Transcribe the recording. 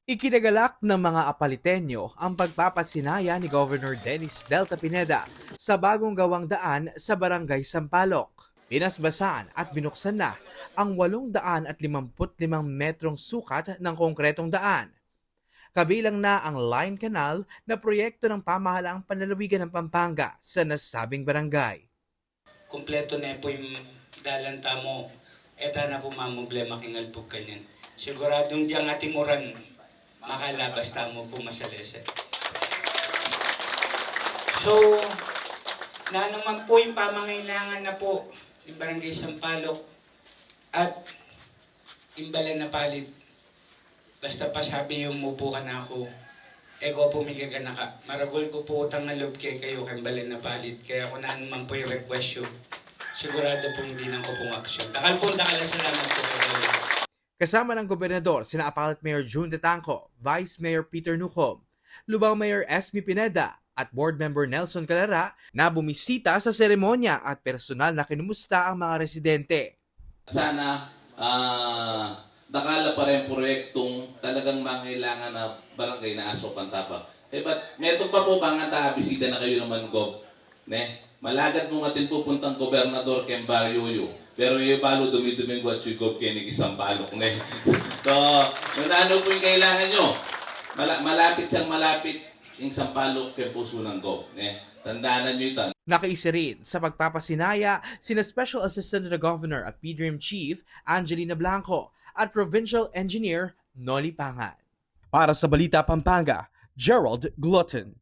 Ikinagalak ng mga Apaliteño ang pagpapasinaya ni Governor Dennis Delta Pineda sa bagong gawang daan sa Barangay Sampaloc. Pinasbasan at binuksan na ang 855 metrong sukat ng konkretong daan. Kabilang na ang Line Canal na proyekto ng pamahalaang panlalawigan ng Pampanga sa nasabing barangay. Kompleto na po yung dalan tamo. Eta na po problema kingal po kanyan. Siguradong diyang ating uran makalabas tamo po masalese. So, na naman po yung pamangailangan na po yung Barangay Sampaloc at imbalan na palit. Basta pa sabi yung mupo ka na ako. Ego po may ka. Maragol ko po utang na loob kayo imbalan na palit. Kaya kung na naman po yung request yun, sigurado pong hindi nang ko pong aksyon. Salamat po kayo. Kasama ng gobernador sina Appalachia Mayor June Tetangco, Vice Mayor Peter Nucom, Lubao Mayor Esme Pineda at Board Member Nelson Calara na bumisita sa seremonya at personal na kinumusta ang mga residente. Sana nakala pa rin proyektong talagang mangailangan na barangay na Aso Pantapa. But meron pa po ba nga bisita na kayo naman, Gov? Ne? Malagad mo atin pupuntang gobernador kay Baryoyo. Pero yung balo dumi-duming what you go kay Sampaloc na. So, ano po yung kailangan nyo? Malapit yung Sampaloc kay puso ng Gov. Tandaan nyo ito. Nakaisa rin sa pagpapasinaya sina Special Assistant to the Governor at PDRM Chief Angelina Blanco at Provincial Engineer Noli Pangan. Para sa Balita Pampanga, Gerald Glutton.